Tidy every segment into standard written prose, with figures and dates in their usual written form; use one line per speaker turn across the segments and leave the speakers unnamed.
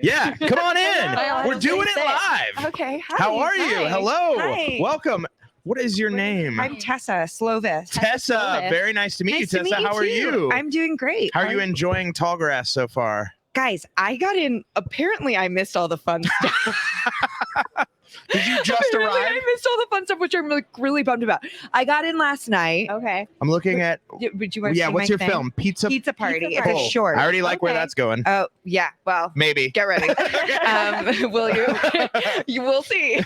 Yeah, come on in. We're doing it live.
Okay. Hi.
How are you?
Hi.
Hello.
Hi.
Welcome. What is your name?
I'm Tessa Slovis.
Tessa. Very nice to meet you,
Nice to
Tessa.
meet you
How are
too.
you?
I'm doing great.
How are you enjoying Tallgrass so far?
Guys, I got in. Apparently, I missed all the fun stuff.
Did you just arrive?
I missed all the fun stuff, which I'm like really bummed about. I got in last night.
Okay.
I'm looking at.
Would you want to see
what's
my
your
thing?
film? Pizza
Party.
Pizza
It's
Party.
a short.
I already like where that's going.
Oh yeah. Well,
Maybe.
get ready. Will you? You will see.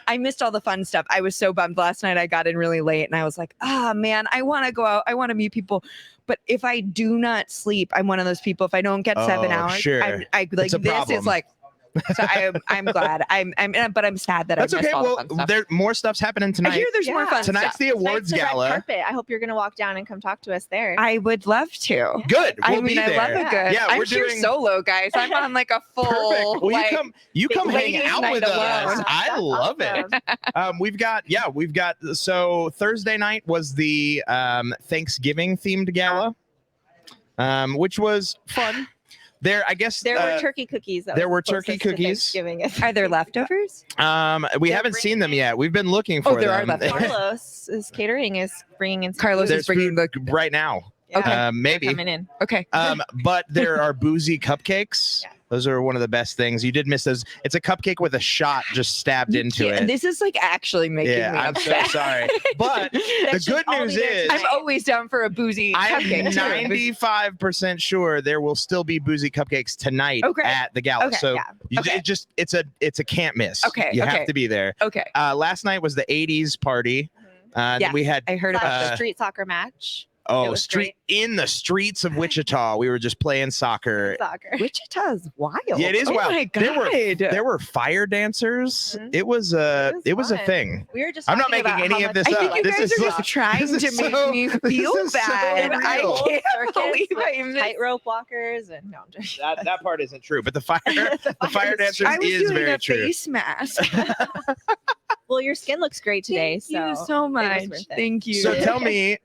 I missed all the fun stuff. I was so bummed last night. I got in really late, and I was like, "Ah, man, I want to go out. I want to meet people." But if I do not sleep, I'm one of those people. If I don't get 7 hours,
sure.
I like
It's a
this
problem.
is like. So I'm glad. But I'm sad that
That's
I missed
okay.
all
Well,
the fun stuff.
there more stuff's happening
I
tonight.
hear there's more fun
Tonight's
stuff.
the awards
Tonight's the red
gala.
carpet. I hope you're gonna walk down and come talk to us there.
I would love to.
Good. We'll
I
be
mean, I
there.
love a good.
Yeah,
I'm
we're
here
doing
solo, guys. I'm on like a full.
Perfect. Well,
like,
you come hang
ladies'
out
night
with us.
alone.
I
That's
love
awesome.
it. We've got. So Thursday night was the Thanksgiving themed gala, which was fun. There
There were turkey cookies.
there were turkey cookies.
Are there leftovers?
We haven't seen them yet. We've been looking for
there are
them.
leftovers.
Carlos's catering is bringing in.
Carlos
There's
is bringing
food right now.
Yeah,
Maybe.
coming in.
Okay.
But there are boozy cupcakes.
Yeah.
Those are one of the best things. You did miss those. It's a cupcake with a shot just stabbed into it.
This is like actually making me
I'm so
upset.
sorry. But the good news is
I'm always down for a boozy
I am
cupcake.
95% sure there will still be boozy cupcakes tonight at the gala.
Okay,
So
yeah.
it's a can't miss.
Okay,
You
okay.
have to be there.
Okay.
Last night was the 80s party.
Yes,
we had
I heard about
Slash
this.
street soccer match.
Oh,
was
in the streets of Wichita. We were just playing soccer.
Wichita is wild.
Yeah, it is
oh
wild.
My God.
There were fire dancers.
Mhm.
It was a
fun.
thing.
We were just.
I'm not
talking
making
about
any
how
of
much
this
I
up.
think you
This
guys
is
are
like-
just trying
this
to
is
make
so-
me
this
feel
is so
bad. I
real.
can't
circus
believe
with
I missed.
tightrope walkers and no, I'm just.
That part isn't true, but the fire dancers
I was
is
doing
very
a
true.
face mask.
Well, your skin looks great today.
Thank you
so
so
it was
much.
worth it.
Thank you.
So tell me,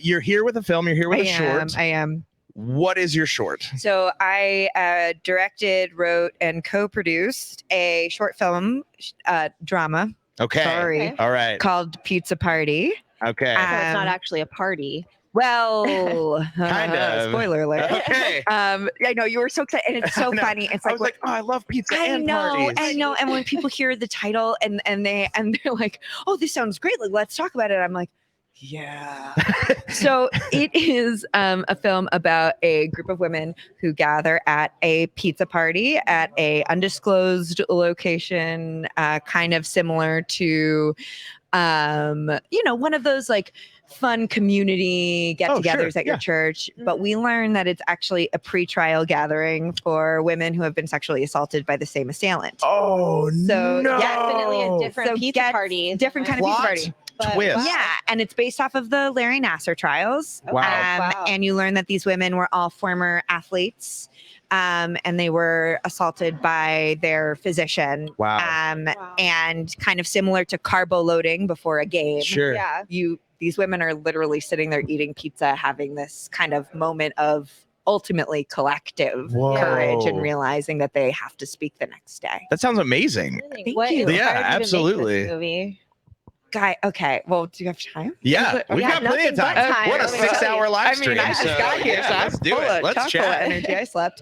you're here with a film. You're here with a short.
I am.
What is your short?
So I directed, wrote, and co-produced a short film drama.
Okay.
Sorry.
Okay.
All right.
Called Pizza Party.
Okay.
So it's not
Um,
actually a party.
Well,
Kind of.
spoiler alert.
Okay.
I know you were so excited, and it's so
I know.
funny. It's
I
like,
was like, oh, I love pizza
I
and
know,
parties.
I know. And when people hear the title and they're like, "Oh, this sounds great! Like, let's talk about it." I'm like, "Yeah." So it is a film about a group of women who gather at a pizza party at a undisclosed location, kind of similar to, one of those like fun community get-togethers at your church. But we learn that it's actually a pre-trial gathering for women who have been sexually assaulted by the same assailant.
Oh,
So,
no.
Definitely a different
So
pizza party.
different kind of pizza
Plot
party.
But-
twist.
wow.
Yeah, and it's based off of the Larry Nassar trials.
Wow.
Wow.
And you learn that these women were all former athletes, and they were assaulted by their physician.
Wow.
Wow.
And kind of similar to carbo loading before a game.
Sure.
Yeah.
These women are literally sitting there eating pizza, having this kind of moment of ultimately collective
Whoa.
courage and realizing that they have to speak the next day.
That sounds amazing.
Thank
What
you.
inspired
Yeah,
you to make this
absolutely.
movie?
Guy, okay. Well, do you have time?
Yeah, we've
Yeah,
got plenty of
nothing but
time.
time.
What a
Let me tell
6-hour live
I
stream.
mean, I just
so,
got here,
yeah,
so I'm
let's do
full
it.
of
Let's
chock full of
chat.
energy. I slept.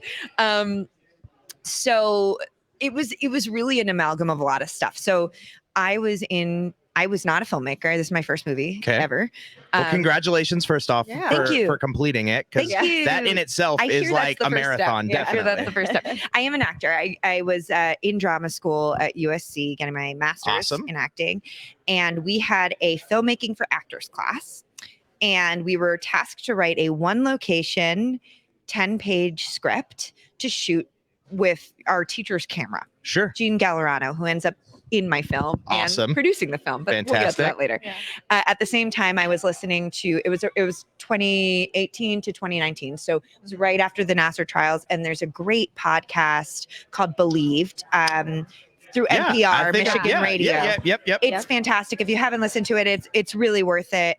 So it was really an amalgam of a lot of stuff. So I was not a filmmaker. This is my first movie
Okay.
ever.
Well, congratulations first off
Yeah.
Thank you.
for completing it, because
Thank you.
that in itself
I
is
hear
like
that's
a
the first step.
marathon.
Yeah, I hear
Definitely.
that's the first step. I am an actor. I was in drama school at USC getting my master's
Awesome.
in acting, and we had a filmmaking for actors class, and we were tasked to write a one location 10-page script to shoot with our teacher's camera,
Sure.
Jean Gallerano, who ends up in my film
Awesome.
and producing the film, but we'll get to
Fantastic.
that later.
Yeah.
At the same time, I was listening to it was 2018 to 2019, so it was right after the Nassar trials. And there's a great podcast called Believed through
Yeah, I
NPR,
think
Michigan Radio.
Yep.
It's
Yep.
fantastic. If you haven't listened to it, it's really worth it.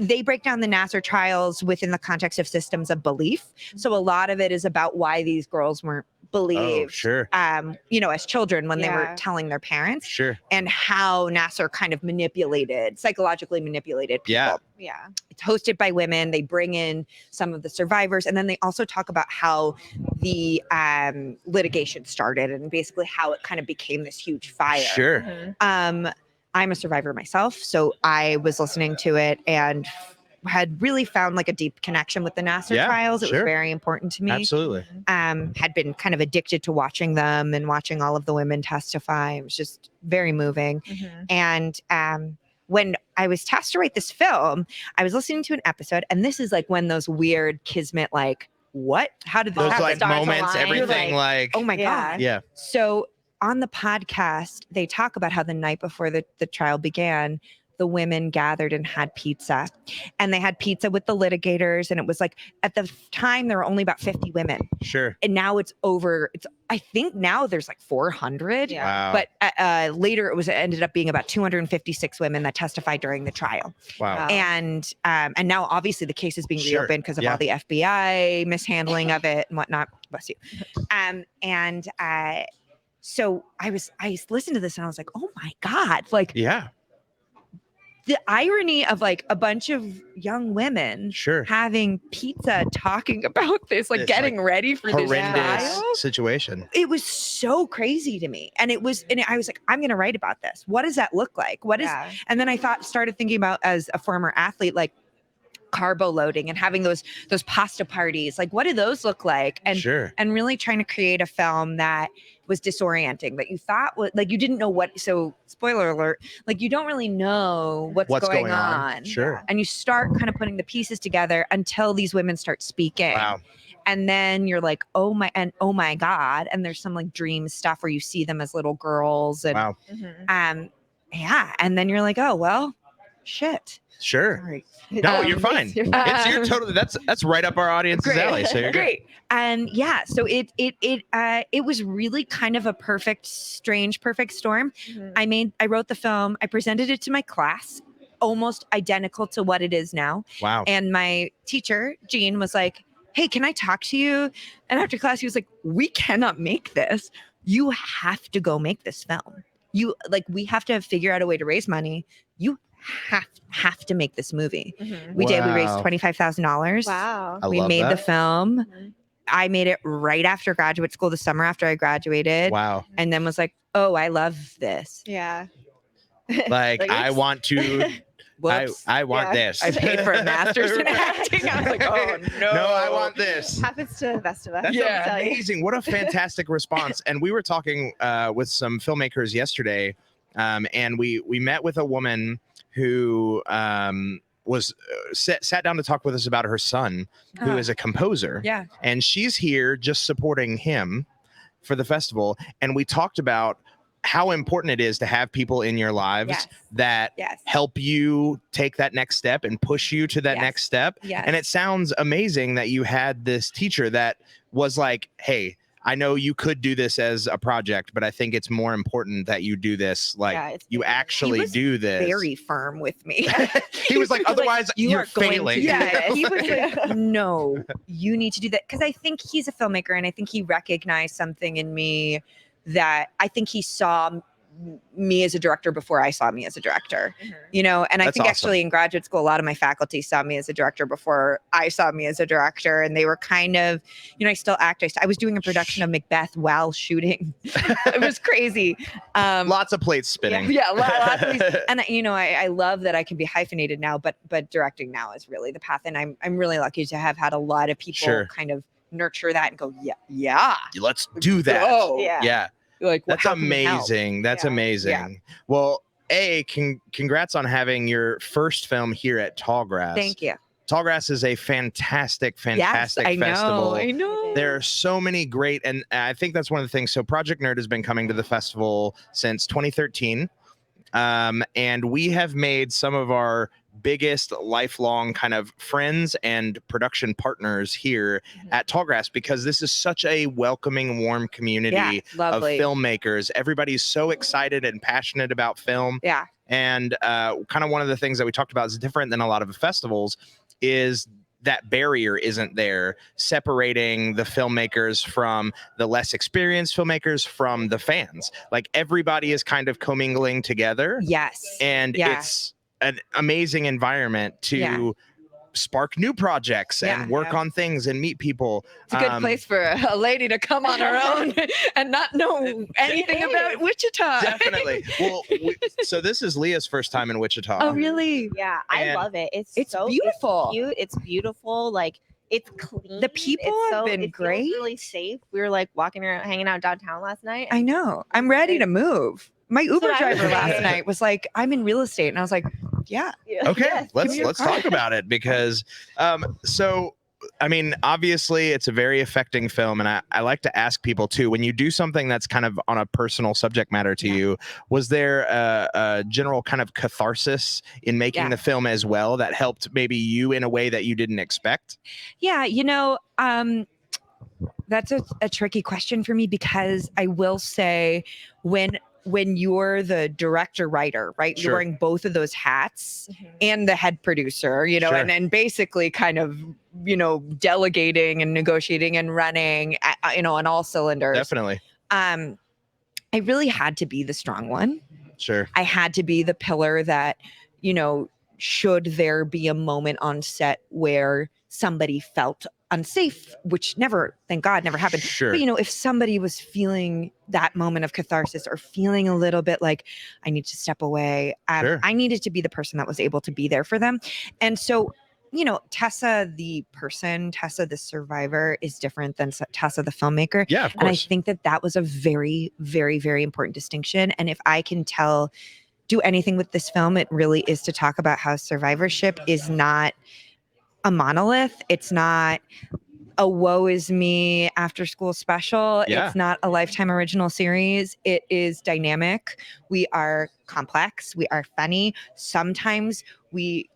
They break down the Nassar trials within the context of systems of belief. So a lot of it is about why these girls weren't believed.
Sure.
As children when they were
Yeah.
telling their parents,
Sure.
and how Nassar kind of psychologically manipulated people.
Yeah.
Yeah.
It's hosted by women. They bring in some of the survivors, and then they also talk about how the litigation started and basically how it kind of became this huge fire.
Sure.
Mhm.
I'm a survivor myself, so I was listening to it and had really found like a deep connection with the Nassar
Yeah,
trials. It
sure.
was very important to me.
Absolutely.
Had been kind of addicted to watching them and watching all of the women testify. It was just very moving.
Mhm.
And when I was tasked to write this film, I was listening to an episode, and this is like when those weird kismet, like, what? How did this
Those
happen?
like
Stars
moments,
align.
everything like
Oh my
Yeah.
God.
yeah.
So on the podcast, they talk about how the night before the trial began, the women gathered and had pizza. And they had pizza with the litigators. And it was like, at the time, there were only about 50 women.
Sure.
And now I think now there's like 400.
Yeah.
Wow.
But later it ended up being about 256 women that testified during the trial.
wow.
Wow.
And now obviously the case is being
Sure.
reopened because of
Yeah.
all the FBI mishandling of it and whatnot. Bless you. So I listened to this and I was like, oh my God, like
Yeah.
the irony of like a bunch of young women
Sure.
having pizza talking about this, like
This,
getting ready for this
Horrendous
trial.
situation.
It was so crazy to me. And I was like, I'm going to write about this. What does that look like?
Yeah.
And then I started thinking about, as a former athlete, like carbo loading and having those pasta parties. Like, what do those look like? And
Sure.
and really trying to create a film that was disorienting, that you thought was like, you didn't know what. So spoiler alert, like you don't really know what's going on.
Sure.
And you start kind of putting the pieces together until these women start speaking.
Wow.
And then you're like, oh my God. And there's some like dream stuff where you see them as little girls. And
Wow.
Mhm.
yeah. And then you're like, oh well, shit.
Sure.
Sorry.
No, you're fine.
You're
It's you're totally that's right up our audience's alley. So you're good.
Great. And yeah, so it was really kind of a perfect storm.
Mhm.
I wrote the film, I presented it to my class, almost identical to what it is now.
Wow.
And my teacher, Jean, was like, hey, can I talk to you? And after class, he was like, we cannot make this. You have to go make this film. We have to figure out a way to raise money. You have to make this movie.
Mhm.
We did. We raised
Wow.
$25,000.
Wow.
I
We
love
made the
that.
film.
Mhm.
I made it right after graduate school, the summer after I graduated,
Wow.
and then was like, oh, I love this.
Yeah.
Like I
oops.
want to
Whoops.
I want
Yeah.
this.
I paid for a master's in
Right.
acting. I was like, oh no.
No, I want this.
Happens to the best of us.
That's
let me tell you.
amazing. What a fantastic response. And we were talking with some filmmakers yesterday, and we met with a woman who was sat down to talk with us about her son, who
Oh.
is a composer.
Yeah.
And she's here just supporting him for the festival. And we talked about how important it is to have people in your lives
Yes.
that
Yes.
help you take that next step and push you to that
Yes.
next step.
Yes.
And it sounds amazing that you had this teacher that was like, hey, I know you could do this as a project, but I think it's more important that you do this. Like
Yeah, it's
you
bigger.
actually
He was
do this.
very firm with me.
He was like, otherwise
you
you're
are going to
failing.
do this. He was like, no, you need to do that. Because I think he's a filmmaker and I think he recognized something in me that I think he saw me as a director before I saw me as a director.
Mhm.
You know, and I
That's
think
awesome.
actually in graduate school, a lot of my faculty saw me as a director before I saw me as a director. And they were kind of, I still act. I was doing a production of Macbeth while shooting. It was crazy.
Lots of plates spinning.
Yeah, lots of these. And I love that I can be hyphenated now, but directing now is really the path. And I'm really lucky to have had a lot of people
Sure.
kind of nurture that and go, yeah,
Let's do that.
go.
Yeah.
Yeah.
Like,
That's
how can we help?
amazing. That's
Yeah.
amazing.
Yeah.
Well, congrats on having your first film here at Tallgrass.
Thank you.
Tallgrass is a fantastic
Yes, I
festival.
know. I know.
There are so many great, and I think that's one of the things. So Project Nerd has been coming to the festival since 2013. And we have made some of our biggest lifelong kind of friends and production partners here
Mhm.
at Tallgrass because this is such a welcoming, warm community
Yeah,
of
lovely.
filmmakers. Everybody's so excited and passionate about film.
Yeah.
And kind of one of the things that we talked about is different than a lot of the festivals is that barrier isn't there separating the filmmakers from the less experienced filmmakers from the fans. Like everybody is kind of commingling together,
Yes.
and
Yeah.
it's an amazing environment to
Yeah.
spark new projects
Yeah.
and work on things and meet people.
It's a good place for a lady to come on her own and not know anything about Wichita.
Definitely. Well, so this is Leah's first time in Wichita.
Oh, really?
Yeah, I
And
love it. It's
It's
so
beautiful.
It's cute. It's beautiful. Like it's clean.
The people
It's
have been
it feels
great.
really safe. We were like walking around, hanging out downtown last night.
I know. I'm ready to move. My Uber
what I was
driver last
thinking.
night was like, "I'm in real estate," and I was like, "Yeah."
Okay,
Yes,
let's
me your car.
talk about it because so I mean, obviously it's a very affecting film, and I like to ask people too, when you do something that's kind of on a personal subject matter to you, was there a general kind of catharsis in making
Yeah.
the film as well that helped maybe you in a way that you didn't expect?
Yeah, that's a tricky question for me because I will say when you're the director writer, right?
Sure.
You're wearing both of those hats
Mhm.
and the head producer,
Sure.
and basically kind of, delegating and negotiating and running, on all cylinders.
Definitely.
I really had to be the strong one.
Sure.
I had to be the pillar that, should there be a moment on set where somebody felt unsafe, which thank God, never happened.
Sure.
But, if somebody was feeling that moment of catharsis or feeling a little bit like I need to step away,
Sure.
I needed to be the person that was able to be there for them. And so, Tessa, the person, Tessa, the survivor, is different than Tessa, the filmmaker.
Yeah, of
And I
course.
think that was a very, very, very important distinction. And if I can do anything with this film, it really is to talk about how survivorship is not a monolith. It's not a woe is me after school special.
Yeah.
It's not a Lifetime original series. It is dynamic. We are complex. We are funny. Sometimes we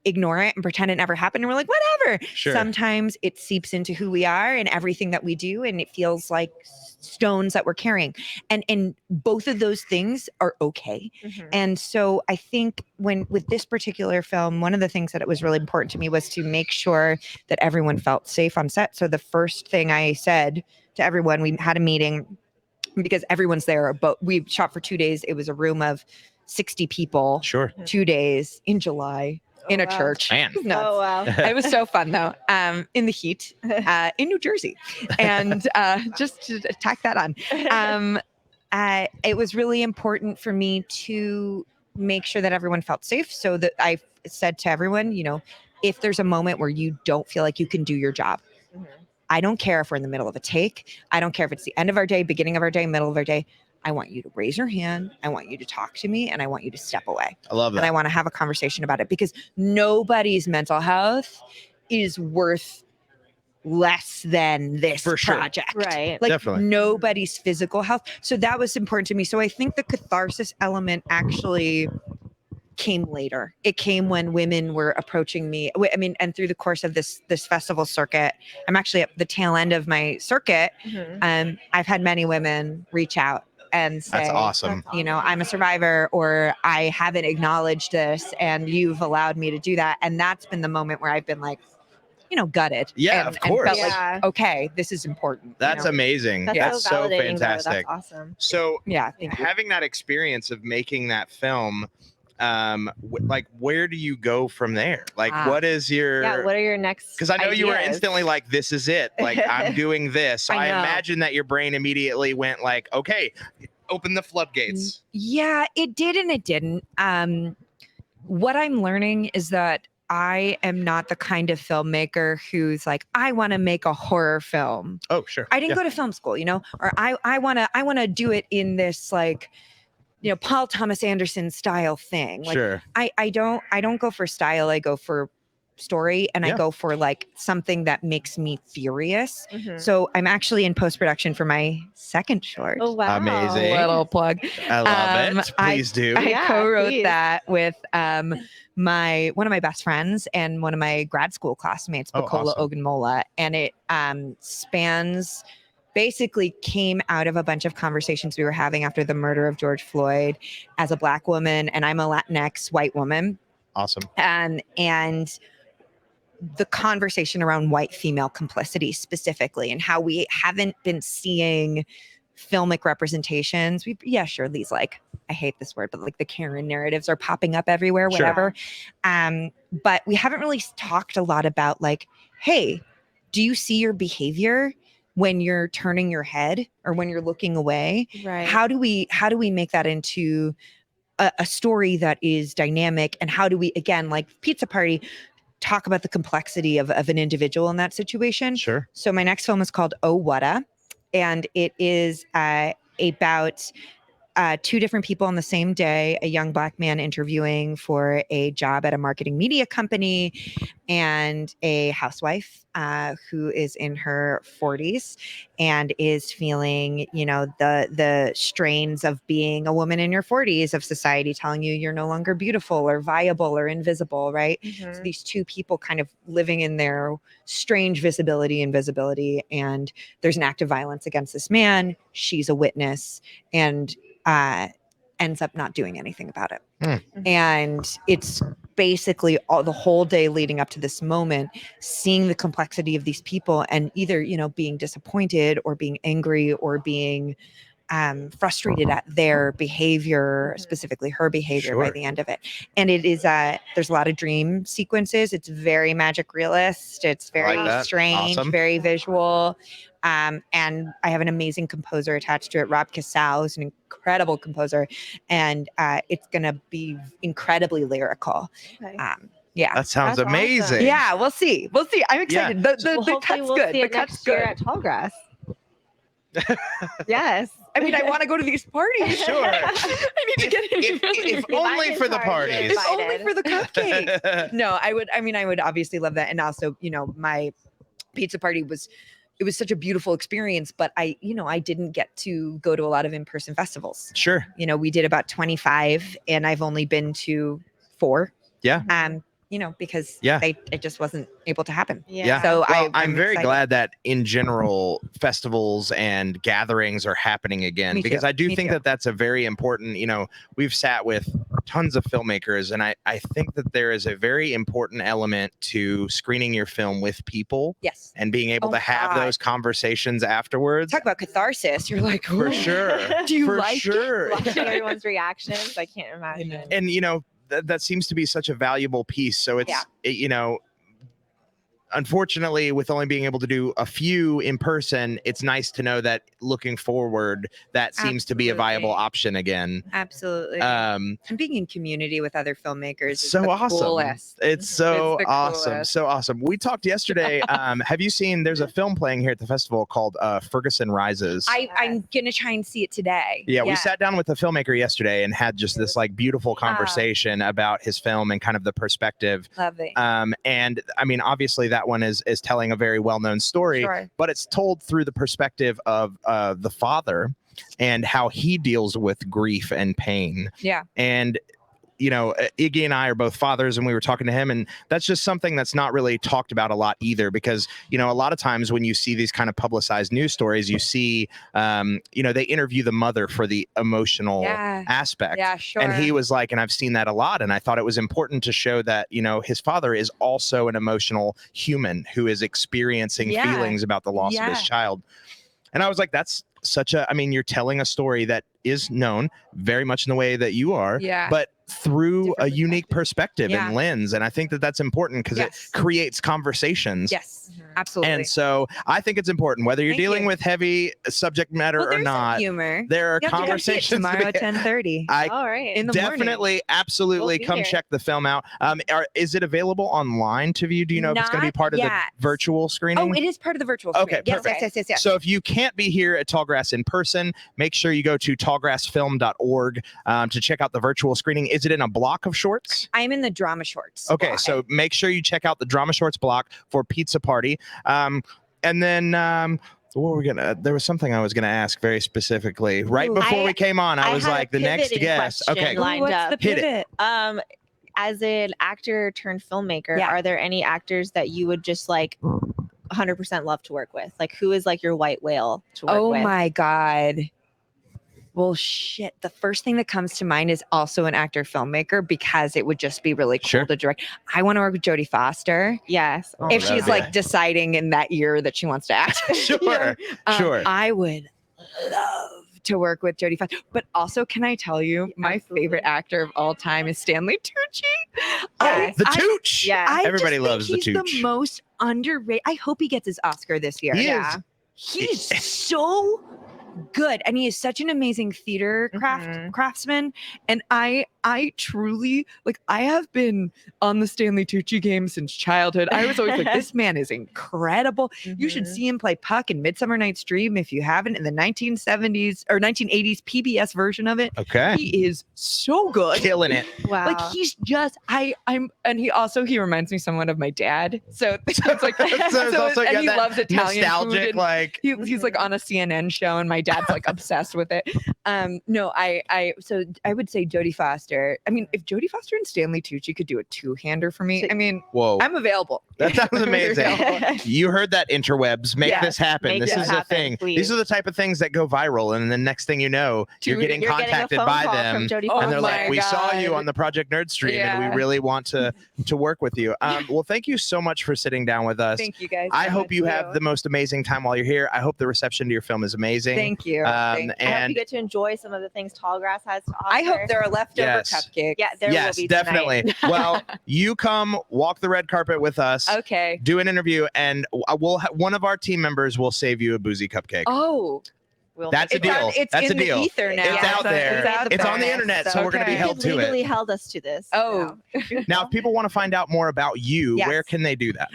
ignore it and pretend it never happened and we're like, whatever.
Sure.
Sometimes it seeps into who we are and everything that we do, and it feels like stones that we're carrying. And both of those things are okay.
Mhm.
And so I think with this particular film, one of the things that it was really important to me was to make sure that everyone felt safe on set. So the first thing I said to everyone, we had a meeting because everyone's there, but we shot for 2 days. It was a room of 60 people,
Sure.
2 days in July in a
wow.
church.
Man.
It was nuts.
Oh wow.
It was so fun though, in the heat, in New Jersey, and just to tack that on. It was really important for me to make sure that everyone felt safe. So that I said to everyone, if there's a moment where you don't feel like you can do your job,
Mhm.
I don't care if we're in the middle of a take. I don't care if it's the end of our day, beginning of our day, middle of our day. I want you to raise your hand. I want you to talk to me, and I want you to step away.
I love
And I
that.
want to have a conversation about it because nobody's mental health is worth less than this
For sure.
project.
Right.
Like
Definitely.
nobody's physical health. So that was important to me. So I think the catharsis element actually came later. It came when women were approaching me. I mean, and through the course of this festival circuit, I'm actually at the tail end of my circuit.
Mhm.
I've had many women reach out and say,
That's awesome.
I'm a survivor, or I haven't acknowledged this and you've allowed me to do that. And that's been the moment where I've been like, gutted.
Yeah,
and,
of
and
course.
felt
Yeah.
like, okay, this is important.
That's amazing.
That's
That's
so
so
validating.
fantastic.
Though. That's awesome.
So
Yeah, thank you.
having that experience of making that film, like where do you go from there? Like what is your
Yeah. What are your next?
because I know you were
ideas?
instantly like, this is it. Like I'm doing this. So
I
I
know.
imagine that your brain immediately went like, okay, open the floodgates.
Yeah, it did and it didn't. What I'm learning is that I am not the kind of filmmaker who's like, I want to make a horror film.
Oh, sure.
I didn't go to film school, or I want to do it in this like, Paul Thomas Anderson style thing. Like
Sure.
I don't go for style. I go for story, and I
Yeah.
go for like something that makes me furious.
Mhm.
So I'm actually in post-production for my second short.
Oh wow.
Amazing.
Little plug.
I love it. Please do.
I
Yeah,
co-wrote
please.
that with one of my best friends and one of my grad school classmates,
Oh,
Bacola
awesome.
Ogunmola, and it basically came out of a bunch of conversations we were having after the murder of George Floyd as a Black woman, and I'm a Latinx white woman.
Awesome.
And the conversation around white female complicity specifically, and how we haven't been seeing filmic representations. Sure, these like, I hate this word, but like the Karen narratives are popping up everywhere,
Sure.
whatever. But we haven't really talked a lot about like, hey, do you see your behavior when you're turning your head or when you're looking away?
Right.
How do we make that into a story that is dynamic? And how do we, again, like Pizza Party, talk about the complexity of an individual in that situation?
Sure.
So my next film is called Oh Whata, and it is about two different people on the same day, a young Black man interviewing for a job at a marketing media company, and a housewife who is in her 40s and is feeling, the strains of being a woman in your 40s, of society telling you you're no longer beautiful or viable or invisible, right?
Mhm.
So these two people kind of living in their strange visibility, invisibility, and there's an act of violence against this man. She's a witness and ends up not doing anything about it. And it's basically the whole day leading up to this moment, seeing the complexity of these people and either, being disappointed or being angry or being frustrated at their behavior, specifically her behavior by
Sure.
the end of it. And it is, there's a lot of dream sequences. It's very magic realist. It's very
like that.
strange,
Awesome.
very visual. And I have an amazing composer attached to it, Rob Casal, who's an incredible composer. And it's going to be incredibly lyrical.
Okay.
Yeah.
That sounds
That's
amazing.
awesome.
Yeah, we'll see. I'm excited. The
Hopefully
cut's
we'll
good.
see
The
it
cut's
next year
good.
at Tallgrass. Yes.
I mean, I want to go to these parties.
Sure.
I need to get in.
If only for the parties.
If only
Invited.
for the cupcakes. No, I would obviously love that. And also, my Pizza Party was such a beautiful experience, but I didn't get to go to a lot of in-person festivals.
Sure.
We did about 25 and I've only been to 4.
Yeah.
Because
Yeah.
it just wasn't able to happen.
Yeah.
So
Well, I'm
I'm
very
excited.
glad that in general festivals and gatherings are happening again,
Me too.
because I do
Me
think
too.
that that's a very important, we've sat with tons of filmmakers, and I think that there is a very important element to screening your film with people
Yes.
and being able
Oh
to have
God.
those conversations afterwards.
Talk about catharsis. You're like,
For
"Ooh,
sure.
do you
For
like it?"
sure.
Watching everyone's reactions, I can't imagine.
know.
And that seems to be such a valuable piece. So it's unfortunately, with only being able to do a few in person, it's nice to know that looking forward, that seems to be a viable
Absolutely.
option again.
Absolutely.
And
being in community with other filmmakers is
so
the
awesome.
coolest.
It's so
It's the
awesome.
coolest.
So awesome. We talked yesterday. Have you seen, there's a film playing here at the festival called Ferguson Rises.
I'm gonna try and see it today.
Yeah, we sat down with the filmmaker yesterday and had just this like beautiful conversation about his film and kind of the perspective.
Love it.
And I mean, obviously that one is telling a very well-known story,
Sure.
but it's told through the perspective of the father and how he deals with grief and pain.
Yeah.
And Iggy and I are both fathers, and we were talking to him, and that's just something that's not really talked about a lot either, because a lot of times when you see these kind of publicized news stories, you see they interview the mother for the emotional aspect.
Yeah, sure.
And he was like, and I've seen that a lot, and I thought it was important to show that his father is also an emotional human who is experiencing feelings about the loss of his child. And I was like, that's such a, you're telling a story that is known very much in the way that you are, but through
Different
a unique perspective and lens. And I think that that's important because it creates conversations.
Yes, absolutely.
And so I think it's important, whether you're dealing with heavy subject matter or not,
humor.
there are
You have to come see it
conversations
tomorrow at 10:30.
All right.
In the morning.
Definitely, absolutely
We'll be
come
there.
check the film out. Is it available online to view? Do you know if it's going to be
Not
part of the
yet.
virtual screening?
Oh, it is part of the virtual
Okay,
screening.
perfect.
Yes.
So if you can't be here at Tallgrass in person, make sure you go to tallgrassfilm.org to check out the virtual screening. Is it in a block of shorts?
I'm in the drama shorts.
Okay, so make sure you check out the drama shorts block for Pizza Party. And then what were we gonna? There was something I was gonna ask very specifically right before we came on. I was
had a
like, the next
pivoting
guest.
question
Okay,
lined
What's
up.
the
Hit it.
pivot?
As an actor turned filmmaker, are there any actors that you would just like 100% love to work with? Like, who is like your white whale to work with?
Oh my God. Well, shit. The first thing that comes to mind is also an actor filmmaker because it would just be really cool to direct. I want to work with Jodie Foster.
Yes.
Oh,
If she's like deciding in that year that she wants to act.
Sure. Sure.
I would love to work with Jodie Foster. But also, can I tell you, my favorite actor of all time is Stanley Tucci.
The Tooch.
Yeah.
Everybody loves the Tooch.
He's the most underrated. I hope he gets his Oscar this year.
He is.
He's so good, and he is such an amazing theater craftsman. And I truly I have been on the Stanley Tucci game since childhood. I was always like, this man is incredible. You should see him play Puck in Midsummer Night's Dream if you haven't, in the 1970s or 1980s PBS version of it.
Okay.
He is so good.
Killing it.
Wow.
Like he's just and he reminds me somewhat of my dad. So it's like and he loves Italian
nostalgic
food. He's like on a CNN show and my dad's like obsessed with it. So I would say Jodie Foster. I mean, if Jodie Foster and Stanley Tucci could do a two-hander for me, I mean,
whoa,
I'm available.
That sounds amazing. You heard that, interwebs. Make this happen. This is a thing.
Please.
These are the type of things that go viral, and then next thing you know, you're getting contacted by them, and they're like, "We saw you on the Project-Nerd stream, and we really want to work with you." Well, thank you so much for sitting down with us.
Thank you, guys.
I hope you have the most amazing time while you're here. I hope the reception to your film is amazing.
Thank you.
And
I hope you get to enjoy some of the things Tallgrass has to offer.
I hope there are leftover cupcakes.
Yeah, there will be
definitely.
tonight.
Well, you come walk the red carpet with us.
Okay.
Do an interview, and one of our team members will save you a boozy cupcake.
Oh.
That's a deal. That's a deal.
The ether now.
It's out there. It's on the internet, so we're going to be held to it.
Legally held us to this.
Oh.
Now, if people want to find out more about you, where can they do that?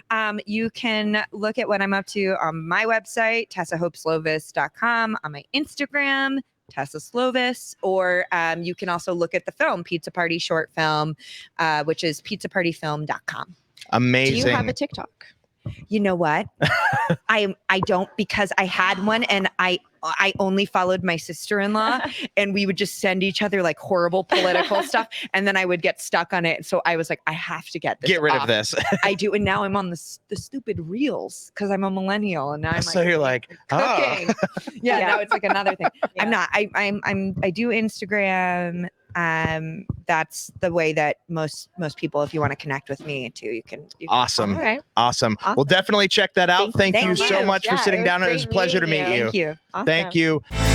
You can look at what I'm up to on my website, tessahopeslovis.com, on my Instagram, Tessa Slovis, or you can also look at the film, Pizza Party short film, which is pizzapartyfilm.com.
Amazing.
Do you have a TikTok?
You know what? I don't, because I had one and I only followed my sister-in-law and we would just send each other like horrible political stuff. And then I would get stuck on it. So I was like, I have to get this
Get rid
off.
of this.
I do. And now I'm on the stupid reels because I'm a millennial. And now I'm
so you're like,
cooking. Yeah, now it's like another thing. I'm not. I do Instagram. That's the way that most people, if you want to connect with me too, you can.
Awesome.
All right.
Awesome. Well, definitely check that out. Thank you so much for sitting down. It was a pleasure to meet you.
Thank you.
Thank you.